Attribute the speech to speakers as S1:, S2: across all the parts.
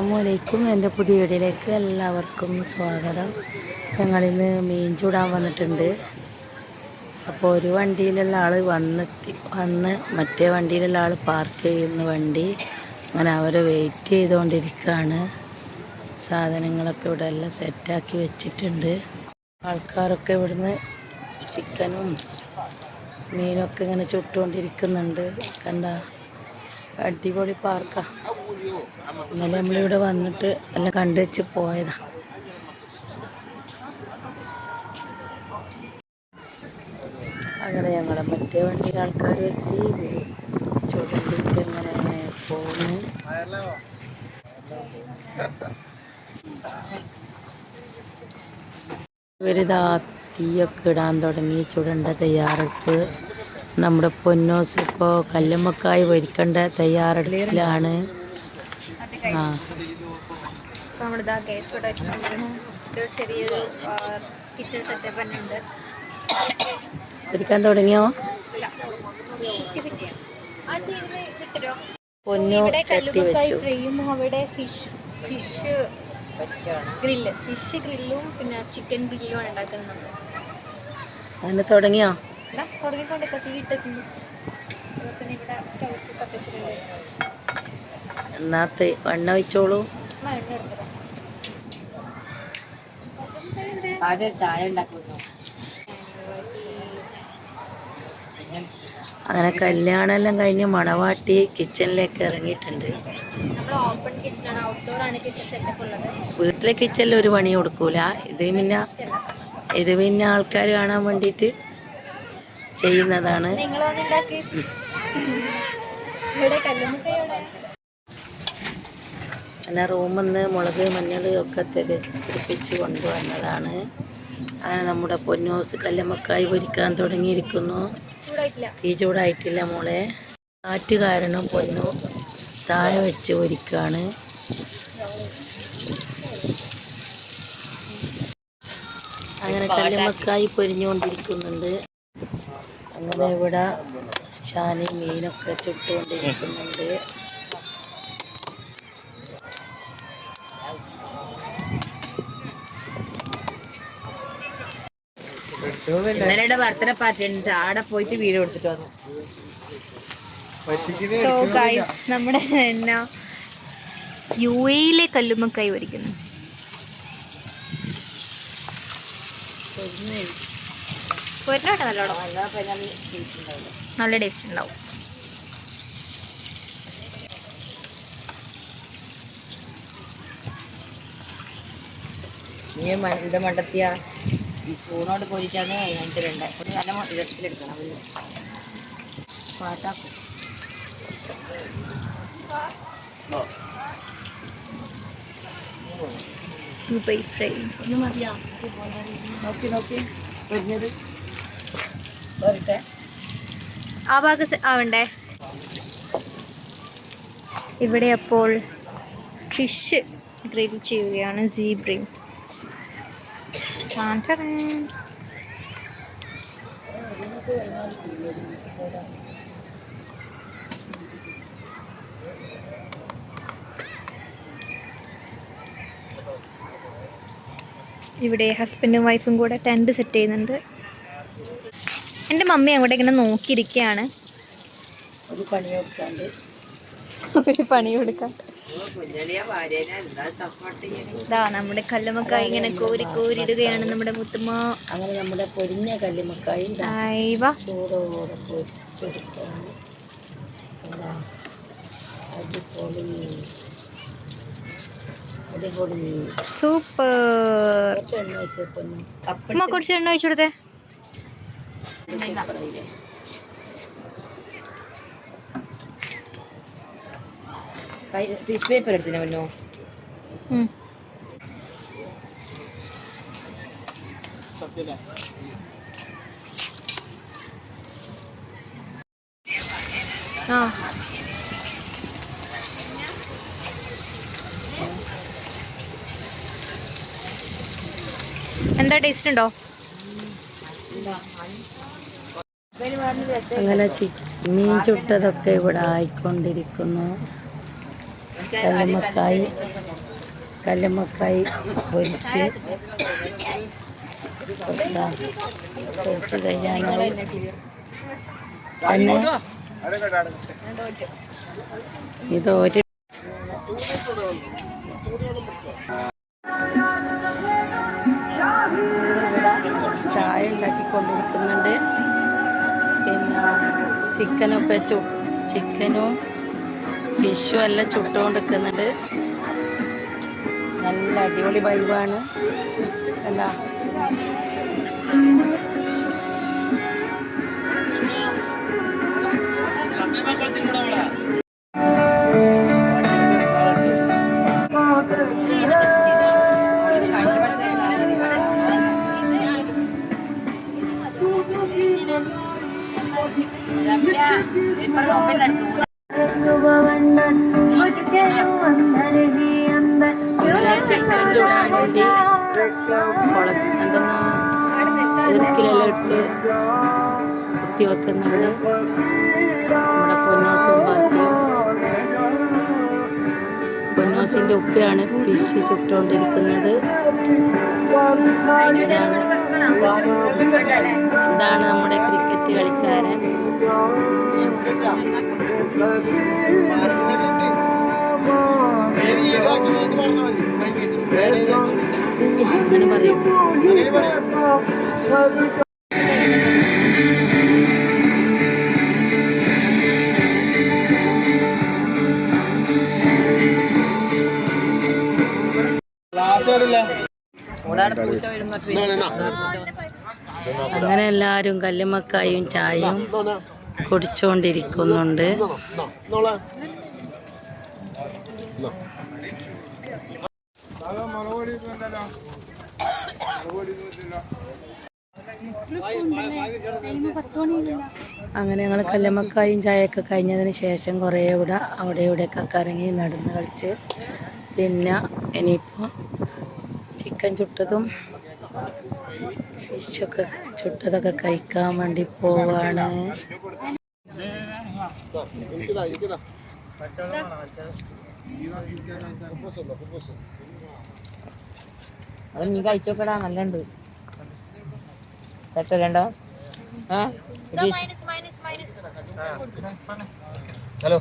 S1: അസ്സലാമലൈക്കും. എൻ്റെ പുതിയ വീഡിയോയിലേക്ക് എല്ലാവർക്കും സ്വാഗതം. ഞങ്ങളിന്ന് മീൻ ചൂടാൻ വന്നിട്ടുണ്ട്. അപ്പോൾ ഒരു വണ്ടിയിലുള്ള ആൾ വന്ന് മറ്റേ വണ്ടിയിലുള്ള ആൾ പാർക്ക് ചെയ്യുന്ന വണ്ടി അങ്ങനെ അവരെ വെയിറ്റ് ചെയ്തുകൊണ്ടിരിക്കുകയാണ്. സാധനങ്ങളൊക്കെ ഇവിടെ എല്ലാം സെറ്റാക്കി വെച്ചിട്ടുണ്ട്. ആൾക്കാരൊക്കെ ഇവിടുന്ന് ചിക്കനും മീനൊക്കെ ഇങ്ങനെ ചുട്ടുകൊണ്ടിരിക്കുന്നുണ്ട്. കണ്ട അടിപൊളി പാർക്കാ. ഇന്നലെ നമ്മളിവിടെ വന്നിട്ട് എല്ലാം കണ്ടുവെച്ച് പോയതാ. അങ്ങനെ ഞങ്ങളെ മറ്റേ വണ്ടിയിൽ ആൾക്കാർ എത്തി ചുടണ്ടിട്ട് ഇങ്ങനെ പോകുന്നു. ഇവരിതാ തീയൊക്കെ ഇടാൻ തുടങ്ങി, ചുടണ്ട തയ്യാറെടുപ്പ്. നമ്മുടെ പൊന്നോസ് ഇപ്പോൾ കല്ലുമ്മക്കായി പൊരിക്കേണ്ട തയ്യാറെടുപ്പിലാണ്. പൊരിക്കാൻ തുടങ്ങിയോ? പൊന്നു ചട്ടി വെച്ചു.
S2: അവിടെ ഫിഷ് ഗ്രില്ലും പിന്നെ ചിക്കൻ ഗ്രില്ലും ഉണ്ടാക്കുന്നുണ്ട്.
S1: അങ്ങനെ തുടങ്ങിയോ? എന്നാത്തെ എണ്ണ ഒഴിച്ചോളൂ.
S2: ചായ ഉണ്ടാക്കുന്നു.
S1: അങ്ങനെ കല്യാണം എല്ലാം കഴിഞ്ഞ് മണവാട്ടി കിച്ചണിലേക്ക് ഇറങ്ങിയിട്ടുണ്ട്. വീട്ടിലെ കിച്ചണിൽ ഒരു പണി കൊടുക്കൂല. ഇത് പിന്നെ ആൾക്കാർ കാണാൻ വേണ്ടിയിട്ട് ചെയ്യുന്നതാണ്. അങ്ങനെ റൂമിൽ നിന്ന് മുളക് മഞ്ഞൾ ഒക്കെ തെറിപ്പിച്ച് കൊണ്ടുവന്നതാണ്. അങ്ങനെ നമ്മുടെ പൊന്നോസ് കല്ലുമ്മക്കായി പൊരിക്കാൻ തുടങ്ങിയിരിക്കുന്നു. തീ ചൂടായിട്ടില്ല മോളെ. കാറ്റ് കാരണം പൊന്നു താഴെ വെച്ച് പൊരിക്കാണ്. അങ്ങനെ കല്ലുമ്മക്കായി പൊരിഞ്ഞുകൊണ്ടിരിക്കുന്നുണ്ട്. അങ്ങനെ ഇവിടെ ഷാനി മീനൊക്കെ ചുട്ടുകൊണ്ടിരിക്കുന്നുണ്ട്.
S2: ഇന്നലെ ബർത്ത്ഡേ പാർട്ടി ഉണ്ട്, ആടെ പോയിട്ട് വീഡിയോ എടുത്തിട്ട് വന്നു. നമ്മുടെ എന്നാ UAE കല്ലുമ്മക്കായി പൊരിക്കുന്നു. നല്ല ടേസ്റ്റ് ഉണ്ടാവും. ഇത് മണ്ടത്തിയ ഈ സ്പൂണോട് പൊരിക്കാന്ന് കഴിഞ്ഞിട്ടുണ്ട്. ഒരു നല്ല രസത്തിലെടുക്കണം. പാട്ടാക്കും. ആ ഭാഗത്ത് ആവണ്ടേ. ഇവിടെ അപ്പോൾ ഫിഷ് ഗ്രിൽ ചെയ്യുകയാണ്. സീബ്രീം ഇവിടെ ഹസ്ബൻഡും വൈഫും കൂടെ ടെൻറ്റ് സെറ്റ് ചെയ്യുന്നുണ്ട്. എൻ്റെ മമ്മി അങ്ങോട്ട് ഇങ്ങനെ നോക്കിയിരിക്കുകയാണ്.
S1: ഒരു
S2: പണി കൊടുക്കാൻ. ഇതാ നമ്മുടെ കല്ലുമ്മക്കായി ഇങ്ങനെ കോരി കോരിടുകയാണ് നമ്മുടെ മുത്തുമ്മ.
S1: അങ്ങനെ നമ്മുടെ പൊരിഞ്ഞ കല്ലുമ്മക്കായി ചൂടോടെ പൊരിച്ചെടുക്കുകയാണ്.
S2: സൂപ്പർ. കുറച്ച് എണ്ണ ഒഴിച്ചു കൊടുത്തേ.
S1: ടിഷ്യൂ പേപ്പർ എടുത്തില്ല മുന്നോ.
S2: എന്താ ടേസ്റ്റ് ഉണ്ടോ?
S1: അങ്ങനെ മീൻ ചുട്ടതൊക്കെ ഇവിടെ ആയിക്കൊണ്ടിരിക്കുന്നു. കല്ലുമ്മക്കായി പൊരിച്ച് കഴിഞ്ഞാൽ ഇത് ഒരു ചായ ഉണ്ടാക്കിക്കൊണ്ടിരിക്കുന്നുണ്ട്. പിന്നെ ചിക്കനും ഫിഷും എല്ലാം ചുട്ടുകൊണ്ടിരിക്കുന്നുണ്ട്. നല്ല അടിപൊളി വൈബാണ്. എന്താ ചിക്കൻ ചൂടാൻ വേണ്ടി ഇറക്കിലെല്ലാം എടുത്ത് കുത്തി വെക്കുന്നുണ്ട്. നമ്മുടെ പൊന്നോസിൻ്റെ ഉപ്പയാണ് ഫിഷ് ചുട്ടുകൊണ്ടിരിക്കുന്നത്. ഇതാണ് നമ്മുടെ ക്രിക്കറ്റ് കളിക്കാരൻ. അങ്ങനെ പറയും. അങ്ങനെ എല്ലാവരും കല്ലുമ്മക്കായും ചായയും കുടിച്ചുകൊണ്ടിരിക്കുന്നുണ്ട്. അങ്ങനെ ഞങ്ങൾ കല്ലുമ്മക്കായും ചായയൊക്കെ കഴിഞ്ഞതിന് ശേഷം കുറേ ഇവിടെ അവിടെ ഇവിടെയൊക്കെ കറങ്ങി നടന്ന് കളിച്ച് പിന്നെ ഇനിയിപ്പോൾ ചിക്കൻ ചുട്ടതും ഫിഷൊക്കെ ചുട്ടതൊക്കെ കഴിക്കാൻ വേണ്ടി പോവാണ്.
S3: അത് നീ കഴിച്ചോക്കടാ, നല്ലുണ്ട്. തെറ്റല്ലോ.
S4: ഹലോ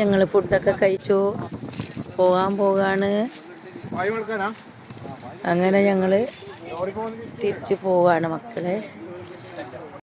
S1: ഞങ്ങൾ ഫുഡൊക്കെ കഴിച്ചു പോകാണ്. അങ്ങനെ ഞങ്ങൾ തിരിച്ചു പോവാണ് മക്കളെ.